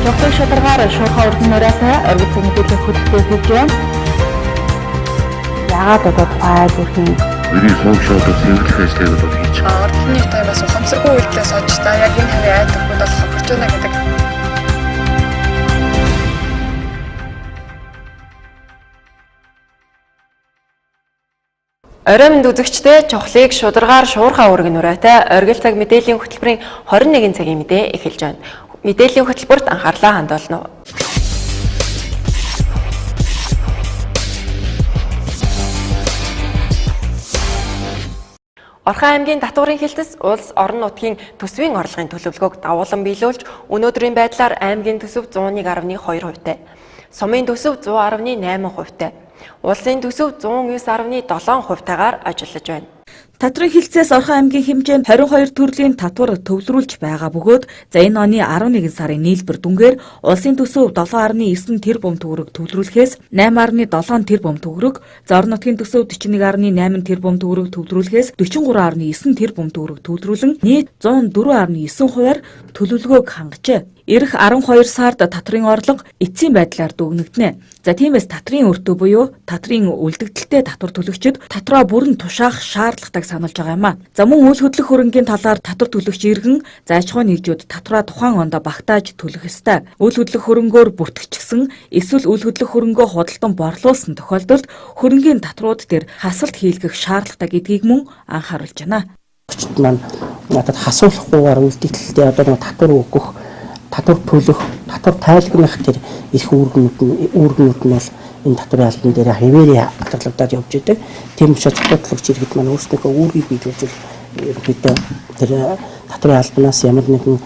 Чухал шударгаар шуурхай урдын нураатай оргил цаг мэдээллийн хөтөлбөр хийж байна. Яагаад одоо файл үрхэн Миний функшныг цэвэрлэхээс тэгээд бол хийж байгаа. Ордны таймаас ухамсаргүй үйлдэлээс олж та яг энэ хавийн айдагууд бол хаварч байна гэдэг. Орой мэнд үзэгчдээ чухлыг шударгаар шуурхай үүрэг нураатай оргил цаг мэдээллийн хөтөлбөрийн 21 цагийн мэдээ эхэлж байна. Мэдээллийн хөтөлбөрт анхаарлаа хандуулна уу. Орхон аймгийн Татварын хилтэс улс орон нутгийн төсвийн орлогын төлөвлөгөөг давуулан биелүүлж өнөөдрийн байдлаар аймгийн төсөв 101.2%-тай, сумын төсөв 100.8%-тай, улсын төсөв 109.7%-тайгаар ажиллаж байна. Татварын хилцээс Орхон аймгийн хэмжээнд 22 төрлийн татвар төвлөрүүлж байгаа бөгөөд энэ оны 11 сарын нийлбэр дүнгээр улсын төсөв 7.9 тэрбум төгрөг төвлөрүүлэхээс 8.7 тэрбум төгрөг, орон нутгийн төсөв 41.8 тэрбум төгрөг төвлөрүүлэхээс 43.9 тэрбум төгрөг төвлөрүүлэн нийт 104.9%-аар төлөвлөгөөг хангажээ. Ирэх 12 сард татрын орлого эцсийн байдлаар дүгнэгдэнэ. За тиймээс татрын өртөө буюу татрын үлдэгдэлтэй татвар төлөгчид татраа бүрэн тушаах шаардлагатайг сануулж байгаа юм а. За мөн үйл хөдлөх хөрөнгийн талаар татвар төлөгч иргэн аж ахуйн нэгжүүд татраа тухайн онд багтааж төлөх ёстой. Үйл хөдлөх хөрөнгөөр бүртгэгдсэн эсвэл үйл хөдлөх хөрөнгөө худалдан борлуулсан тохиолдолд хөрөнгийн татварууд дээр хасалт хийлгэх шаардлагатай гэдгийг мөн анхааруулж байна. Маань надад хасуулахгүйгээр үлдэгдэлтэй одоо нэг татвар өгөх, татвар төлөх, татвар тайлбарлах тэр их үүргүүд нь бол энэ татварын албан дээр хэвээрээ хадгалагдаад явж байдаг. Тийм учраас татвар төлөгч иргэд маань өөрсдөө үүргийг биелүүлж ерөнхийдөө тэр татварын албанаас ямар нэгэн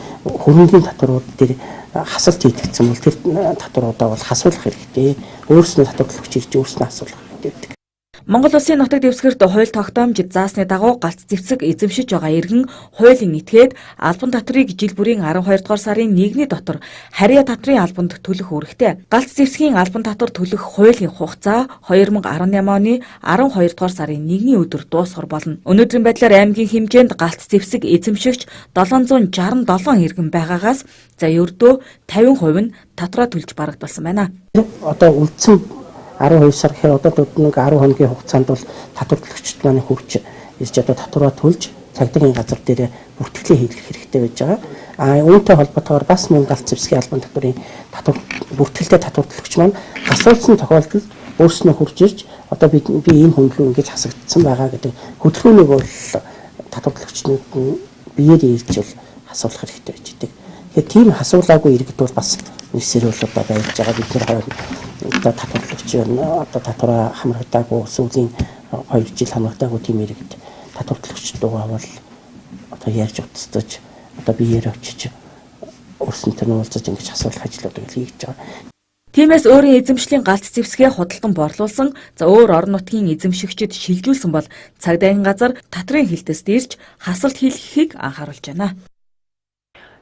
хөрөнгөний татварууд дээр хасалт хийгдсэн бол тэр татваруудаа бол хасуулах хэрэгтэй. Өөрснөө татвар төлөгч ирж өөрснөө хасуулах хэрэгтэй. Монгол Улсын нутаг дэвсгэрт хууль тогтоомжид заасны дагуу галц зэвсэг эзэмшиж байгаа иргэн хуулийн этгээд албан татрыг жил бүрийн 12 дугаар сарын 1-ний дотор харьяа татрын албанд төлөх үүрэгтэй. Галц зэвсгийн албан татвар төлөх хуулийн хугацаа 2018 оны 12 дугаар сарын 1-ний өдөр дуусгар болно. Өнөөдрийн байдлаар аймгийн хэмжээнд галц зэвсэг эзэмшигч 767 иргэн байгаагаас за ердөө 50% нь татраа төлж барагдсан байна. Одоо үлдсэн 12 сар гэхээр одоо нэг 10 хоногийн хугацаанд бол татвар төлөгчд маань хурж ирж одоо татвараа төлж цагдаагийн газар дээр бүртгэлээ хийх хэрэгтэй байж байгаа. Үүнтэй холбоотойгоор бас мөн галц зэвсгийн албан татварын татвар бүртгэлтэй татвар төлөгч маань асуулсан тохиолдолд өөрснөө хурж ирж одоо би энэ хөндлөө ингэж хасагдсан байгаа гэдэг хөдөлгөөнийг бол татвар төлөгчнүүд нь биеэр ирж бол асуулах хэрэгтэй байж байгаа. Тэгэхээр тийм асуулаагүй иргэд бол бас нисэр бол одоо байж байгаа. Бид нар одоо татвар төлөгч одоо татвараа хамрагдаагүй сүүлийн 2 жил хамрагдаагүй тийм иргэд татвар төлөгчд байгаа бол одоо ярьж утастаж одоо биеэр очиж өөрсөнтэй нь уулзаж ингэж асуулах ажлуудыг хийж байгаа. Тиймээс өөрийн эзэмшлийн галц зэвсгээ худалдан борлуулсан өөр орон нутгийн эзэмшигчид шилжүүлсэн бол цагдаагийн газар татрын хилтэст ирж хасалт хийлгэхийг анхааруулж байна.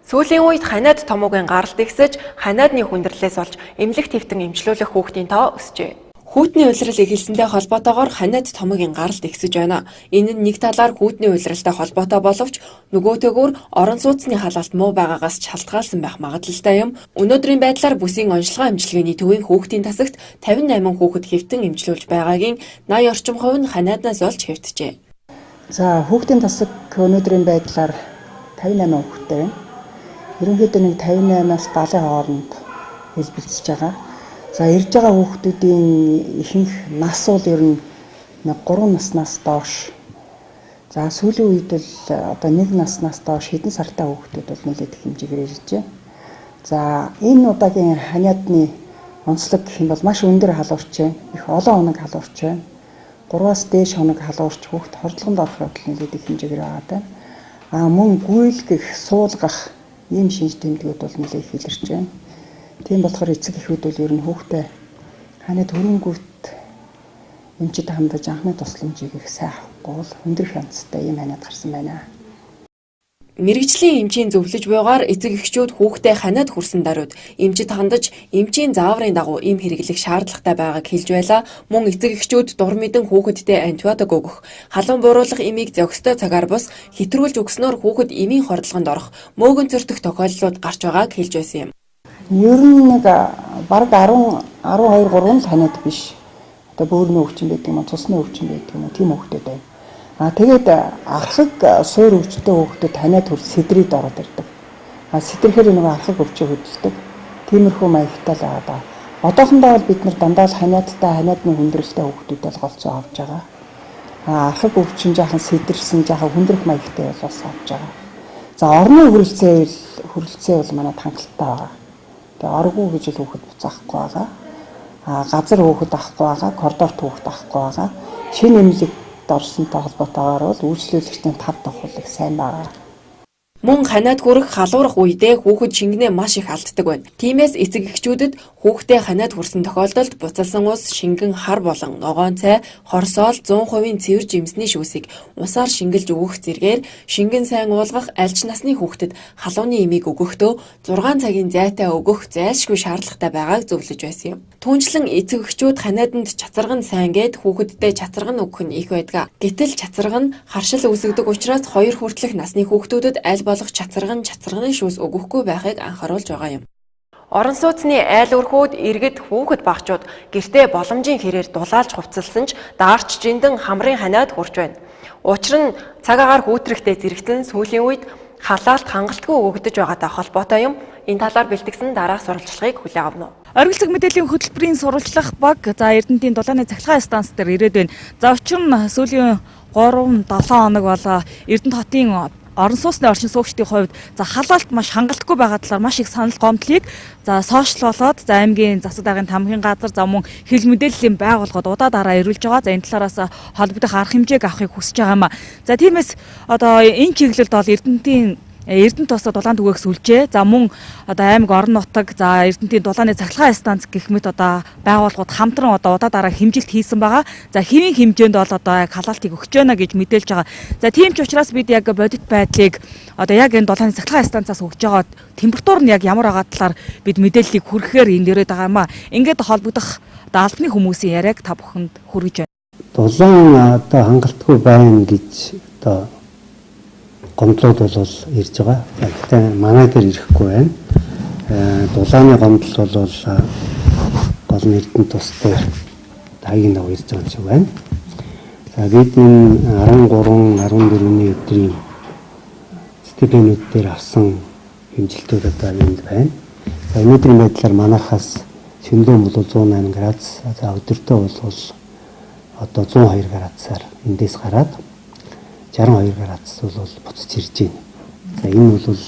Сүүлийн үед ханиад томоогийн гаралт ихсэж, ханиадны хүндрэлээс болж эмнэлэг твтэн эмчлүүлэх хүүхдийн тоо өсжээ. Хүүтний улирал эхэлсэнтэй холбоотойгоор ханиад томоогийн гаралт ихсэж байна. Энэ нь нэг талаар хүүтний улиралтай холбоотой боловч нөгөөтэйгөр орон сууцны халаалт муу байгаагаас шалтгаалсан байх магадлалтай юм. Өнөөдрийн байдлаар бүсийн онцлогоо амжилгээний төвийн хүүхдийн тасагт 58 хүүхэд хэвтэн эмчлүүлж байгаагийн 80 орчим хувь нь ханиаднаас болж хэвтжээ. За хүүхдийн тасаг өнөөдрийн байдлаар 58 хүүхэдтэй байна. Ерөнхийдөө нэг 58-аас 70 хооронд хэлбэлцэж байгаа. За ирж байгаа хүүхдүүдийн ихэнх нас бол ер нь 3 наснаас доош. За сүүлийн үед бол одоо 1 наснаас доош хэдэн сартай хүүхдүүд бол нэлээд их хэмжээгээр ирж байна. За энэ удаагийн ханиадны онцлог гэх юм бол маш өндөр халуурч байна. Их олон хоног халуурч байна. 3-аас дээш хоног халуурч хүүхд хордлогонд орох явдал нэлээд их хэмжээгээр байгаа. Мөн гүйлгэх, суулгах ийм шинж тэмдгүүд бол нэлээд их илэрч байна. Тийм болохоор эцэг эхүүд бол ер нь хүүхдээ ханиад хөрөнгөт эмчид хамдаж анхны тусламжийг их сайн авахгүй бол өндөр хяналттай ийм ханиад гарсан байна. Мэргэжлийн эмчийн зөвлөж буйгаар эцэг эхчүүд хүүхдээ ханиад хүрсэн даруйд эмчид хандаж эмчийн зааврын дагуу им хэрэглэх шаардлагатай байгааг хэлж байлаа. Мөн эцэг эхчүүд дур мэдэн хүүхэдтэй антибиотик өгөх, халуун бууруулах эмийг зохистой цагаар бус хэтрүүлж өгснөөр хүүхэд эмийн хордлогонд орох, мөөгөн цөртөх тохиолдлууд гарч байгааг хэлж байсан юм. Ер нь нэг бараг 10 12 3 л ханаад биш. Одоо бөөрийн өвчин байдаг юм уу, цусны өвчин байдаг юм уу, тийм хөвгтүүд байна. Тэгээд архаг суур өвчтэй хөвгтөд ханаад хөл сэдрийд ороод ирдэг. Сэтэрхээр нэг архаг өвчөө хөдөлдөг. Тиймэрхүү маягтай л байгаа. Одоохондоо бол бид нар дандаа л ханиадтай ханиадны хүндрэлтэй хөвгтүүдэд голцоо авч байгаа. Архаг өвчин жаахан сэдэрсэн жаахан хүндрэх маягтай бас авч байгаа. За орны хүрэлцээ бол манайд хангалттай байгаа. Тэгээ оргуу гэж л хүүхэд буцаахгүй байгаа. Газар хүүхэд авахгүй байгаа, коридорт хүүхэд авахгүй байгаа. Шинэ эмнэлэгт орсонтой холбоотойгоор бол үйлчлүүлэгчдийн 5 дахь хуулийг сайн байгаа. Мөн ханиад хүрэх халуурах үедээ хүүхэд шингэнээ маш их алддаг байна. Тиймээс эцэг эхчүүдэд хүүхдээ ханиад хүрсэн тохиолдолд буцалсан ус, шингэн хар болон ногоон цай, хорсоол 100% цэвэр жимсний шүүсийг усаар шингэлж өгөх зэргээр шингэн сайн уулгах альч насны хүүхдэд халууны эмийг өгөхдөө 6 цагийн зайтай өгөх зайлшгүй шаардлагатай байгааг зөвлөж байсан юм. Түүнчлэн эцэг эхчүүд ханиаданд чацарган сайн гээд хүүхэддээ чацарган өгөх нь их байдаг. Гэтэл чацарган харшил үүсгдэг учраас 2 хүртэлх насны хүүхдүүдэд аль болох чацарганы шүүс өгөхгүй байхыг анхааруулж байгаа юм. Орон сууцны айл өрхүүд иргэд хүүхэд багчууд гэртээ боломжийн хэрээр дулаалж хувцалсан ч даарч жиндэн хамрын ханиад хүрч байна. Учир нь цаг агаар хүүтрэхтэй зэрэгтэн сүүлийн үед халаалт хангалтгүй өгөгдөж байгаатай холбоотой юм. Энэ талаар бэлтгэсэн дараах сурвалжлагыг хүлээн авна. Оргил цаг мэдээллийн хөтөлбөрийн сурвалжлах баг за Эрдэнэтийн дулааны цахилгаан станц дээр ирээд байна. За учир нь сүүлийн 3-7 хоног бол Эрдэнэт хотын орон сууцны орчин суугчдын хувьд за халаалт маш хангалтгүй байгаа талаар маш их санал гомдлыг за сошиал болоод за аймгийн засаг даргын тамхин газар за мөн хил мэдээллийн байгууллагууд удаа ирүүлж байгаа. За энэ талаараас холбогдох арга хэмжээг авахыг хүсэж байгаа юм а. За тиймээс одоо энэ чиглэлд бол Эрдэнэт тусаа дулаан түгээх сүлжээ. За мөн одоо аймаг орон нутаг за Эрдэнэтийн дулааны цахилгаан станц гэх мэт одоо байгууллагууд хамтран одоо удаа дараа хэмжилт хийсэн байгаа. За хэвийн хэмжээнд бол одоо яг халаалтыг өгч байна гэж мэдээлж байгаа. За тийм ч учраас бид яг бодит байдлыг одоо яг энэ дулааны цахилгаан станцаас өгж байгаа температур нь яг ямар байгаа талаар бид мэдээллийг хүргэхээр энд ирээд байгаа юм а. Ингээд холбогдох одоо албаны хүмүүсийн яриаг та бүхэнд хүргэж байна. Дулаан одоо хангалтгүй байна гэж одоо гомдлууд бол ирж байгаа. Гэхдээ манай дээр ирэхгүй байна. Дулааны гомдол бол гол Эрдэнэт тус дээр таягийн дав ирж байгаа юм шиг байна. За бид энэ 13-14-ний өдрийн стипендиуд дээр авсан хэмжилтүүд одоо энд байна. За өнөөдрийн байдлаар манайхаас шөнөдөө бол 108 градус, за өдөртөө бол одоо 102 градусаар эндээс гараад 62 градус бол буцаж ирж байна. За энэ бол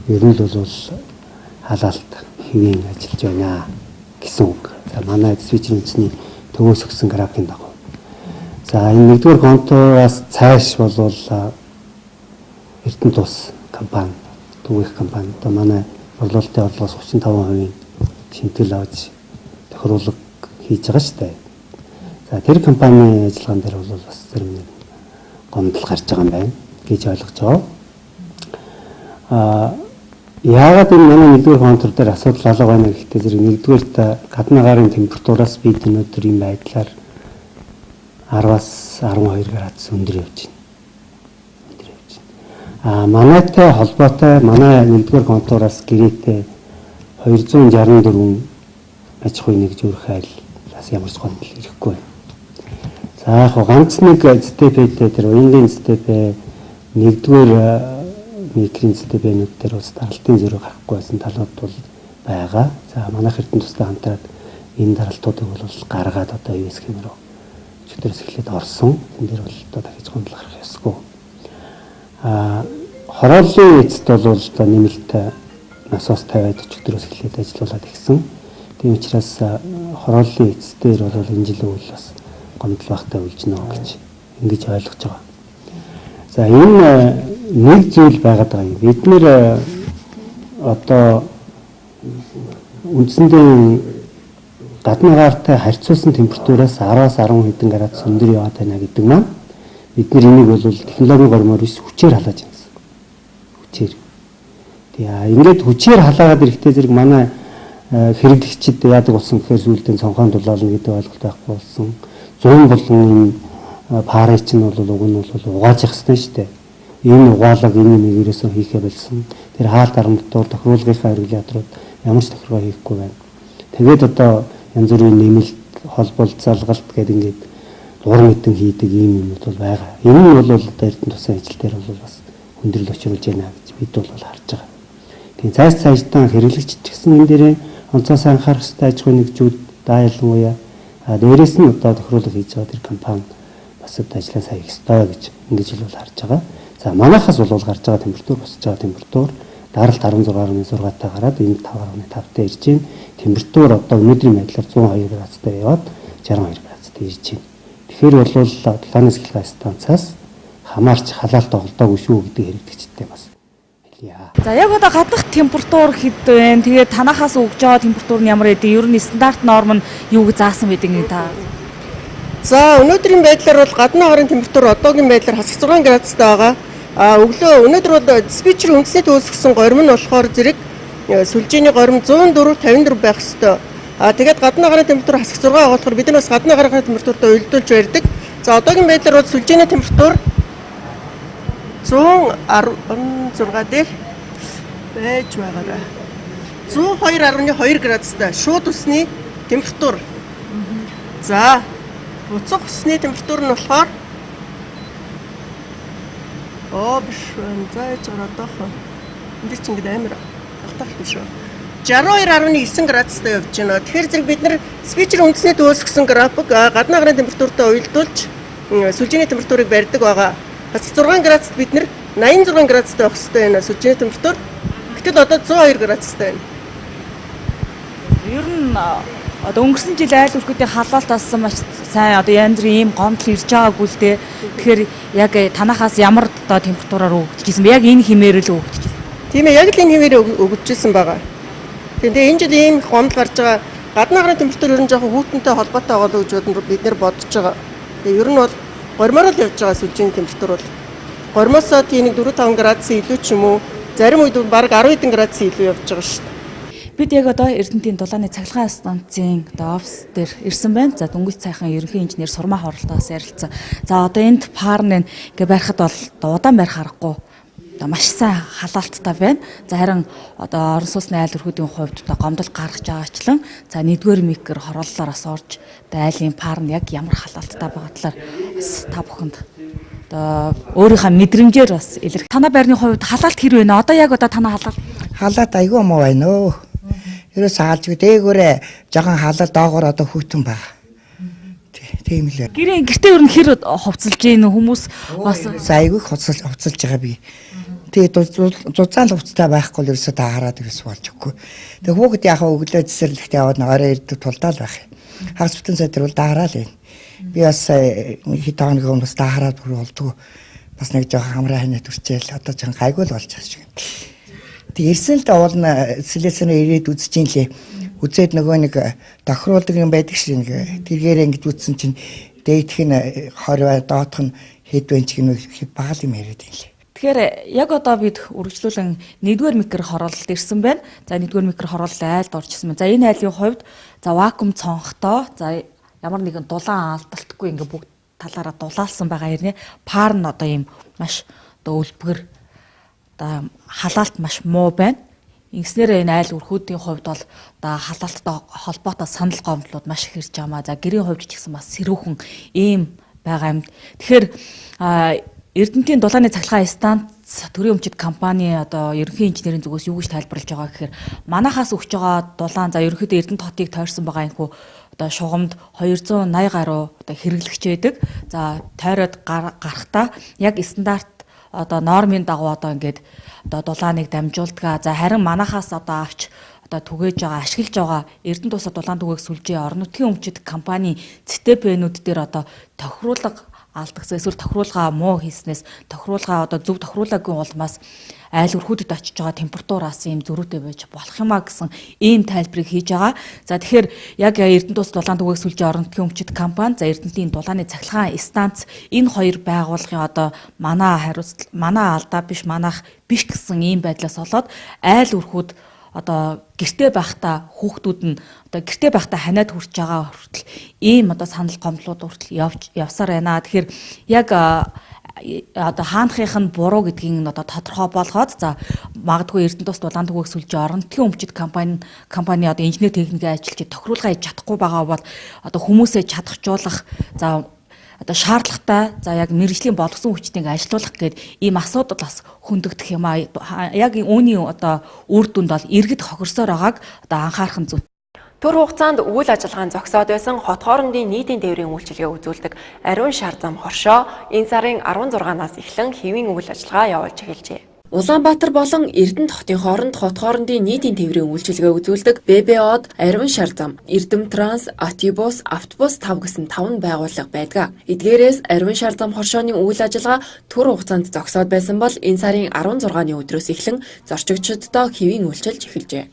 ер нь бол халаалт хэвийн ажиллаж байна гэсэн үг. За манай диспетчерийн үндэсний төвөөс өгсөн графикын дагуу. За энэ 1-р контураас цааш бол Эрдэнэт тус компани, түгээх компани одоо манай борлуулалтын орлогоос 35% шинтгэл авч тохируулга хийж байгаа шүү дээ. За тэр компанийн ажиллагаан дээр бол бас зарим нэг гомдол гарч байгаа юм байна гэж ойлгож байгаа. Яагаад энэ манай 1-р контур дээр асуудал алга байна гэхдээ зэрэг 1-р гадны гарын температураас бид өнөөдрийн байдлаар 10-аас 12 градус өндөр явж байна. Манайтай холбоотой манай 1-р контураас гэрээтэй 264 аж ахуй нэгжүүрх айлаас ямар ч гомдол ирэхгүй байна. За яг ганц нэг ЗТП-тэй тэр уянгийн ЗТП 1-р микрийн ЗТП-нүүд дээр бас даралтын зэрэг гарахгүй байсан талууд бол байгаа. За манайх Эрдэнэт тустай хамтраад энэ даралтуудыг бол гаргаад одоо юу гэх юм рүү чөтгөрөөс эхлээд орсон. Тэн дээр бол одоо дахиж гомдол гарах ёсгүй. Хорооллын эцэд бол одоо нэмэлт насос тавиад чөтгөрөөс эхлээд ажиллаулаад ирсэн. Тийм учраас хорооллын эцэдээр бол энэ жил үйл бас гомдол багтаа үлжнэ гэж ингэж ойлгож байгаа. За энэ нэг зүйл байгаад байгаа юм. Бид нэр одоо үндсэндээ гадны гаартай харьцуулсан температураас 10-аас 10 хэдэн градус өндөр яваад байна гэдэг маань бид нар энийг бол технологийн гормоор биш хүчээр халааж байна гэсэн. Хүчээр. Тэгээ ингээд хүчээр халаагаад ирэхдээ зэрэг манай хэрэглэгчид яадаг болсон гэхээр сүүлдээ цонхоон дулаална гэдэг ойлголт байхгүй болсон. 100 болон энэ пари чинь бол уг нь бол угааж явах хэрэгтэй шүү дээ. Энэ угаалаг энэ нэгээрээс хийхээ болсон. Тэр хаалт арам дотор тохируулгынхаа регуляторууд ямар ч тохиргоо хийхгүй байна. Тэгээд одоо янз бүрийн нэмэлт холбол залгалт гэдэг ингээд дур мэдэн хийдэг ийм юмуд бол байгаа. Энэ нь бол одоо Эрдэнэ тусын ажил дээр бол бас хүндрэл учруулж байна гэж бид бол харж байгаа. Тэгээд цаашдаа хэрэглэгч ч гэсэн энэ дээрээ онцгой анхаарах хэрэгтэй аж ахуйн нэгжүүд даялгаваа дээрээс нь одоо тохируулга хийж байгаа тэр компани бас одоо ажлаа сайн хийх ёстой гэж ингэж л бол харж байгаа. За манайхаас бол гарч байгаа температур босч байгаа температур даралт 16.6-тай гараад энэ 5.5-тай ирж байна. Температур одоо өнөөдрийн байдлаар 102 градустай яваад 62 градустай ирж байна. Тэгэхээр бол долооны цахилгаан станцаас хамаарч халаалт тоглодог шүү гэдэг хэрэглэгчтэй бас хэлье. За яг одоо гаднах температур хэд вэ? Тэгээд танахаас өгж байгаа температур нь ямар вэ? Ер нь стандарт норм нь юу гэж заасан байдаг юм та? За өнөөдрийн байдлаар бол гадны хорын температур одоогийн байдлаар хасах 6 градустай байгаа. Өглөө өнөөдөр бол диспетчер үндэсний төөсгсөн горим нь болохоор зэрэг сүлжээний горим 104-54 байх ёстой. Тэгээд гадны гарын температур хасах 6 байгаа болохоор бид нар бас гадны гарын температуртаа уялдуулж барьдаг. За одоогийн байдлаар бол сүлжээний температур 116 дээр байж байгаарай. 102.2 градустай шууд усны температур. За буцах усны температур нь болохоор биш зааж ороод энэ чинь ингэ амар хатгалт биш үү. 62.9 градустай явж байна. Тэгэхээр зэрэг бид нар диспетчер үндэсний төөсгсөн график гадны гарын температуртаа уялдуулж сүлжээний температурыг барьдаг байгаа. Бас 6 градусд бид нар 86 градустай байх хэрэгтэй байна сүлжээний температур. Гэтэл одоо 102 градустай байна. Ер нь одоо өнгөрсөн жил айл өрхөдийн халаалт ассан маш сайн одоо янз бүрийн ийм гомдол ирж байгаагүй л дээ. Тэгэхээр яг танахаас ямар одоо температураар өгдөжсэн бэ? Яг энэ хэмээр л өгдөжсэн. Тийм ээ, яг л энэ хэмээр өгдөжсэн байгаа. Тэгээд энэ жил ийм гомдол гарч байгаа. Гадны гарын температур ер нь жоохон хүүтэнтэй холбоотой байгаа л гэж бид нэр бодож байгаа. Тэгээд ер нь бол гормоор л явж байгаа сүлжээний температур бол гормоосоо тийм 4-5 градусын илүү ч юм уу, зарим үед баг 10 хэдэн градусын илүү явж байгаа шүү дээ. Бид яг одоо Эрдэнэтийн дулааны цахилгаан станцын одоо офис дээр ирсэн байна. За Дөнгөж цайхан ерөнхий инженер Сурмаа хоролтоос ярилцсан. За одоо энд парн ингээ барихад бол удаан барих аргагүй. Одоо маш сайн халаалттай байна. За харин одоо орон сууцны айл өрхөдийн хувьд одоо гомдол гаргаж байгаачлан за 1-р микр хорооллоор бас орж одоо айлын парн яг ямар халаалттай байгаа талаар бас та бүхэнд одоо өөрийнхөө мэдрэмжээр бас илэрх. Танай байрны хувьд халаалт хэр вэ? Одоо яг одоо танай халаалт айгүй муу байна өө. Ерөөс хаалж дээгүүрээ жоохон халал доогоор одоо хөтөн байгаа. Тийм л. Гэртээ ер нь хэр хувцалж ийн хүмүүс бас айгүй хувцалж байгаа би. Тэгээд зузаан хувцтай байхгүй л ерөөсөө таараад ерөөс болж өгөхгүй. Тэгээд хүүхэд яхаа өглөө цэцэрлэгт яваад орой ирдэг тулдаал байх юм. Хагас бүтэн сая дээр бол даараа л юм. Би бас хэд хоног өмнөөс даараад болдгоо. Бас нэг жоохон хамраа хийнэ төрчээл одоо жоохон гайгүй л болж байгаа шиг. Тэг ирсэн л уулна сэлэсэнэ ирээд үзэж ин лээ. Үзээд нөгөө нэг тохируулдаг юм байдаг шиг нэг тэргээр ингэж үзсэн чинь дээдх нь 20 бай доотх нь хэд вэ ч гэх баг юм яриад юм лээ. Тэгэхээр яг одоо бид үргэлжлүүлэн 1-р микр хороололд ирсэн байна. За 1-р микр хороолол айлд орчихсон байна. За энэ айлын хувьд за вакуум цонхтой за ямар нэгэн дулаан алдалтгүй ингээ бүгд талаараа дулаалсан байгаа хэрнээ. Пар нь одоо ийм маш одоо өлбгөр халаалт маш муу байна. Ингэснээр энэ айл өрхүүдийн хувьд бол одоо халаалттай холбоотой санал гомдлууд маш их ирж байгаа. За гэрийн хувьд ч гэсэн бас сэрүүхэн ийм байгаа юм. Тэгэхээр Эрдэнэтийн дулааны цахилгаан станц төрийн өмчит компани одоо ерөнхий инженерийн зүгээс юу гэж тайлбарлаж байгаа гэхээр манахаас өгч байгаа дулаан за ерөнхийдөө Эрдэнэт хотыг тойрсон байгаа энэ одоо шугамд 280 гаруй одоо хэрэглэгч байдаг. За тойроод гарахтаа яг стандарт одоо нормын дагуу одоо ингээд одоо дулааныг дамжуулдаг. За харин манахаас одоо авч одоо түгээж байгаа ашиглаж байгаа Эрдэнэт тусад дулаан түгээх сүлжээ орон нутгийн өмчит компани ЦТП-нүүд дээр одоо тохируулга алдагсан эсвэл тохируулга муу хийснээс тохируулга одоо зөв тохируулаагүй улмаас айл өрхүүдэд очиж байгаа температураас ийм зөрүүтэй байж болох юмаа гэсэн ийм тайлбарыг хийж байгаа. За тэгэхээр яг Эрдэнэт тус дулаан түгээх сүлжээ орон нутгийн өмчит компани за Эрдэнэтийн дулааны цахилгаан станц энэ хоёр байгууллагын одоо манай алдаа биш манайх биш гэсэн ийм байдлаас болоод айл өрхүүд одоо гэртээ байхдаа хүүхдүүд нь одоо гэртээ байхдаа ханиад хүрч байгаа хүртэл ийм одоо санал гомдлууд хүртэл явсаар байна. Тэгэхээр яг одоо хаанахынх нь буруу гэдгийг нь одоо тодорхой болгоод за магадгүй Эрдэнэ тус дулаан төгөөг сүлж оронтгийн өмчит компани одоо инженер техникийн ажилчид тохируулгаа хийж чадахгүй байгаа бол одоо хүмүүсээ чадахжуулах за одоо шаардлагатай за яг мэргэжлийн болгосон хүчнийг ажилуулах гээд ийм асуудал бас хөндөгдөх юм аа. Яг үүний одоо үр дүнд бол иргэд хохирсоор байгааг одоо анхаарах нь зөв. Төр хугацаанд үйл ажиллагаанд зогсоод байсан хот хоорондын нийтийн тээврийн үйлчилгээ үзүүлдэг ариун шар зам хоршоо энэ сарын 16-наас эхлэн хэвийн үйл ажиллагаа явуулж эхэлжээ. Улаанбаатар болон Эрдэнэт хотын хооронд хот хоорондын нийтийн тээврийн үйлчилгээ үзүүлдэг ББО-д ариун шар зам, Эрдэм транс, Атибус, автобус 5 гэсэн 5 байгууллага байдаг. Эдгээрээс ариун шар зам хоршооны үйл ажиллагаа төр хугацаанд зогсоод байсан бол энэ сарын 16-ны өдрөөс эхлэн зорчигчдод хэвийн үйлчилж эхэлжээ.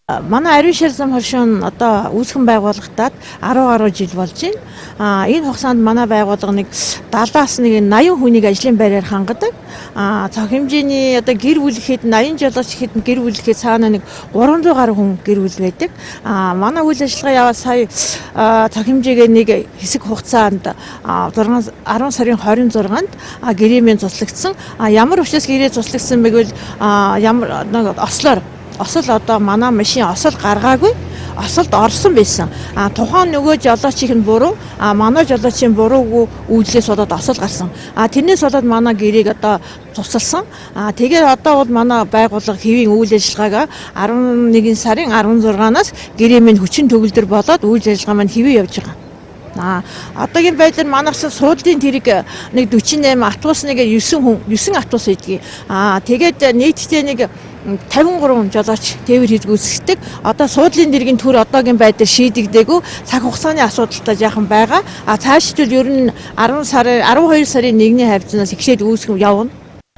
Манай ариун шар зам хоршоо нь одоо үүсгэн байгуулагдаад 10 гаруй жил болж байна. Энэ хугацаанд манай байгууллага нэг 70-аас нэг 80 хүнийг ажлын байраар хангадаг. Цог хэмжээний одоо гэр бүл ихэд 80 жолооч ихэд гэр бүл ихэд цаана нэг 300 гаруй хүн гэр бүл байдаг. Манай үйл ажиллагаа яваад сая цог хэмжээгээ нэг хэсэг хугацаанд 10 сарын 26-нд гэрээмэн цуслагдсан. Ямар учраас гэрээ цуслагдсан бэ гэвэл ямар осол одоо манай машин осол гаргаагүй осолд орсон байсан. Тухайн нөгөө жолоочийн нь буруу, манай жолоочийн буруугүй үйлдэлээс болоод осол гарсан. Тэрнээс болоод манай гэрээг одоо тусалсан. Тэгээд одоо бол манай байгууллага хэвийн үйл ажиллагаагаа 11 сарын 16-наас гэрээмэн хүчин төгөлдөр болоод үйл ажиллагаа маань хэвээ явж байгаа. Одоогийн байдлаар манайс суудлын тэрэг нэг 48 автобус нэг 9 автобус идэгий. Тэгээд нийтдээ нэг 53 жолооч тээвэр хийж гүйцэтгэдэг. Одоо суудлын дэргийн төр одоогийн байдлаар шийдэгдээгүй цаг хугацааны асуудалтай жаахан байгаа. Цаашдаа ер нь 12 сарын 1-ний хавцнаас эхлээд үүсгэн явна.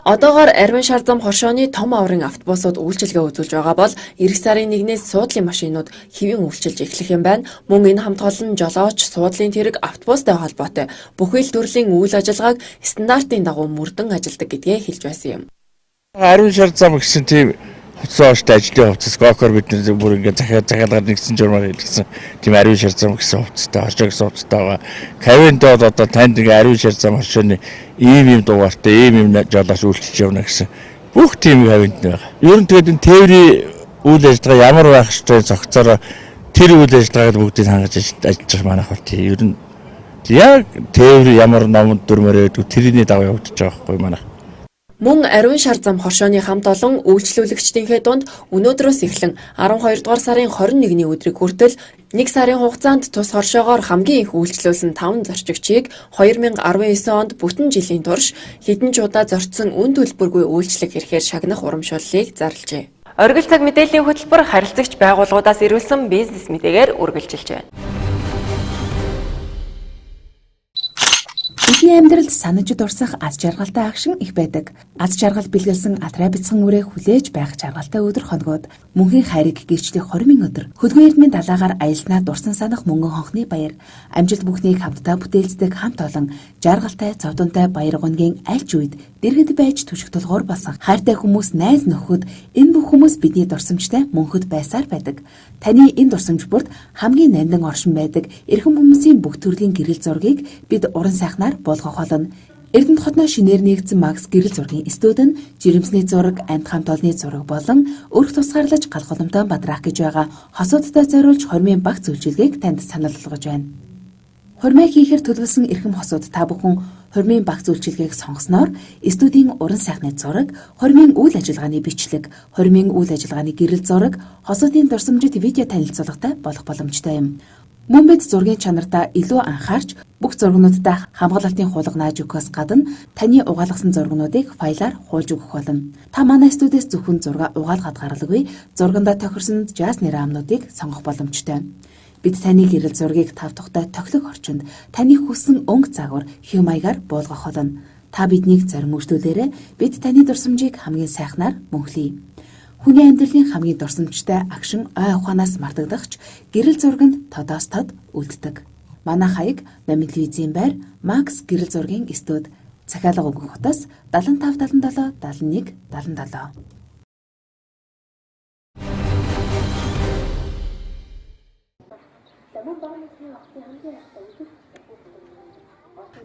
Одоогоор ариун шар зам хоршооны том аврын автобусууд үйлчилгээ үзүүлж байгаа бол эх сарын 1-ээс суудлын машинууд хэвийн үйлчилж эхлэх юм байна. Мөн энэ хамт олон жолооч, суудлын тэрэг, автобустай холбоотой бүхэл төрлийн үйл ажиллагааг стандартын дагуу мөрдөн ажилдаг гэдгээ хэлж байсан юм. Ариун шар зам гэсэн тийм хуцааштай ажлын хувцас гокор бид нар бүр ингээд захиалгаар нэгсэн журмаар хэлсэн тийм ариун шар зам гэсэн хувцастай хоршоо гэсэн хувцастай байгаа. Кавинд бол одоо танд нэг ариун шар зам хоршооны ийм дугаартай ийм жолооч үйлчилж явна гэсэн бүх тийм кавинд байгаа. Ер нь тэгээд энэ тээврийн үйл ажиллагаа ямар байх ёстой зохицороо тэр үйл ажиллагааг бүгдийг хангаж ажиллаж манайх бол тийм ер нь яг тээвэр ямар номонд дүрмээр өгдөг тэрний дагуу явагдаж байгаа байхгүй манайх. Мөн ариун шар зам хоршооны хамт олон үйлчлүүлэгчдийнхээ дунд өнөөдрөөс эхлэн 12 дугаар сарын 21-ний өдрийг хүртэл 1 сарын хугацаанд тус хоршоогоор хамгийн их үйлчлүүлсэн 5 зорчигчийг 2019 онд бүтэн жилийн турш хэдэн ч удаа зорчсон үн төлбөргүй үйлчлэг хэрэгээр шагнах урамшууллыг зарлжээ. Оргил цаг мэдээллийн хөтөлбөр харилцагч байгууллагуудаас ирүүлсэн бизнес мэдээгээр үргэлжилж байна. Бидний амьдралд санаж дурсах аз жаргалтай агшин их байдаг. Аз жаргал бэлгэлсэн атраа бяцхан үрээ хүлээж байх жаргалтай өдөр хоногуд мөнхийн хайрыг гэрчлэх 20 өдөр. Хөдгөө эрдмийн далаагаар аялснаа дурсан санах мөнгөн хонхны баяр. Амжилт бүхнийг хамтдаа бүтээлцдэг хамт олон жаргалтай цовдонтой баяр гонгийн аль ч үед дэргэд байж түшиг тулгуур болсон хайртай хүмүүс найз нөхөд энэ бүх хүмүүс бидний дурсамжтай мөнхөд байсаар байдаг. Таны энэ дурсамж бүрт хамгийн нандин оршин байдаг эрхэм хүмүүсийн бүх төрлийн гэрэл зургийг бид уран сайхнаар болгох болно. Эрдэнэт хотноо шинээр нэгдсэн Макс гэрэл зургийн студи нь жирэмсний зураг, амьд хамт олонны зураг болон өрх тусгаарлаж галхуламтай бадраах гэж байгаа хосуудтай зориулж хормын багц үйлчилгээг танд санал болгож байна. Хормыг хийхээр төлөвлөсөн эрхэм хосууд та бүхэн хормын багц үйлчилгээг сонгосноор студийн уран сайхны зураг, хормын үйл ажиллагааны бичлэг, хормын үйл ажиллагааны гэрэл зураг, хосуудын дурсамжит видео танилцуулгатай болох боломжтой юм. Мөн бид зургийн чанартаа илүү анхаарч бүх зургнуудтай хамгаалалтын хулга нааж өгөхөөс гадна таны угаалгасан зургнуудыг файлаар хуулж өгөх болно. Та манай студиэс зөвхөн зураг угаалгаад гаргалгүй, зургандаа тохирсон жаз нэр амнуудыг сонгох боломжтой. Бид таны гэрэл зургийг тав тухтай тохилог орчинд таны хүссэн өнгө загвар хэв маягаар буулгах болно. Та биднийг зарим үйлдэлээрээ бид таны дурсамжийг хамгийн сайхнаар мөнхлөе. Хүний амьдралын хамгийн дурсамжтай агшин ой ухаанаас мартагдахч гэрэл зурганд тодоос тод үлддэг. Манай хаяг Номын телевизийн байр Макс гэрэл зургийн студи захиалга өгөх хотоос 75 77 71 77.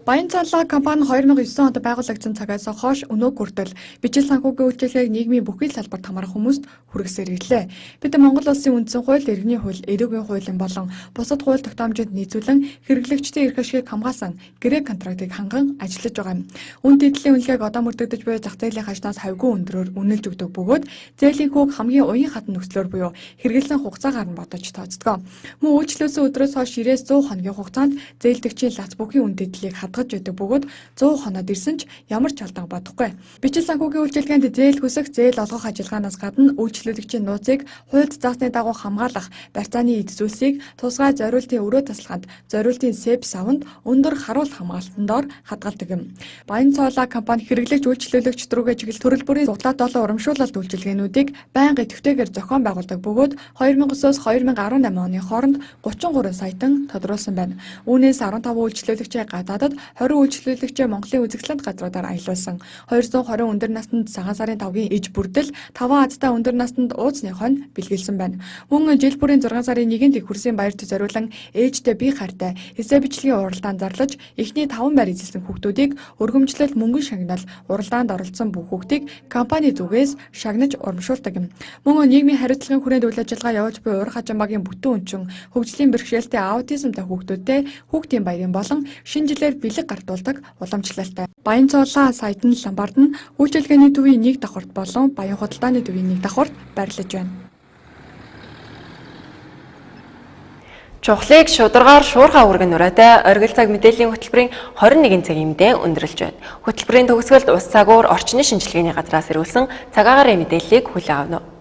Баян цаалаа компани 2009 онд байгуулагдсан цагаас хойш өнөөг хүртэл бичил санхүүгийн үйлчилгээг нийгмийн бүхий л салбарт хамрах хүмүүст хүргэсээр ирлээ. Бид Монгол улсын үндсэн хууль, иргэний хууль, эрүүгийн хуулийн болон бусад хууль тогтоомжид нийцүүлэн хэрэглэгчдийн эрх ашигыг хамгаалсан гэрээ контрактыг ханган ажиллаж байгаа юм. Үн тэдлийн үнэлгээг одоо мөрдөгдөж буй зах зээлийн хажнаас хавьгүй өндрөөр үнэлж өгдөг бөгөөд зээлийн хүүг хамгийн уян хатан нөхцлөөр буюу хэрэгэлсэн хугацаагаар нь бодож тооцдог. Мөн үйлчлүүлсэн өдрөөс хойш 90-100 хоногийн хугацаанд зээлдэгчийн лац бүхий үн тэдлийг хадгаж өгдөг бөгөөд 100 хоноод ирсэн ч ямар ч алдаан бодохгүй. Бичил санхүүгийн үйлчилгээнд зээл хүсэх, зээл олгох ажиллагаанаас гадна үйлчлүүлэгчийн нууцыг хуульд заасны дагуу хамгаалах, барьцааны эд зүйлсийг тусгай зориултын өрөө тасалгаанд, зориултын СЭП савнд өндөр харуулт хамгаалтанд дор хадгалдаг юм. Баян цаалаа компани хэрэглэгч үйлчлүүлэгч рүүгээ чиглэл төрөл бүрийн судлаад олон урамшуулалт үйлчилгээнүүдийг байнга идэвхтэйгээр зохион байгуулдаг бөгөөд 2009-оос 2018 оны хооронд 33 саятан тодруулсан байна. Үүнээс 15 үйлчлүүлэгчээ гадаадад 20 үйлчлүүлэгчээ Монголын үзэсгэлэнт газруудаар аялуулсан. 220 өндөр наснд цагаан сарын 5-гийн иж бүрдэл, 5 азтай өндөр наснд ууцны хонь бэлгэлсэн байна. Мөн жил бүрийн 6 сарын 1-нд их хөрсийн баярт зориулан ээжтэй бие хартай эсэ бичлэгийн уралдаанд зарлаж эхний 5 байр эзэлсэн хүүхдүүдийг өргөмжлөлт мөнгөн шагнал уралдаанд оролцсон бүх хүүхдийг компани зүгээс шагнаж урамшуулдаг юм. Мөн нийгмийн хариуцлагын хүрээнд үйл ажиллагаа явуулж буй урах хажимаагийн бүтэн өнчин хөгжлийн бэрхшээлтэй аутизмтай хүүхдүүдтэй хүүхдийн баярын болон шинэ жилээр бэлэг гартуулдаг уламжлалтай. Баян цаалаа сайтн ламбард нь үйлчилгээний төвийн 1 давхарт болон баян худалдааны төвийн 1 давхарт байрлаж байна. Чухлыг шударгаар шуурхаа үргэн нураатай оргил цаг мэдээллийн хөтөлбөрийн 21 цагийн мэдээ өндөрлөж байна. Хөтөлбөрийн төгсгөлд ус цагуур орчны шинжилгээний газраас ирүүлсэн цагаагаар мэдээллийг хүлээн авна.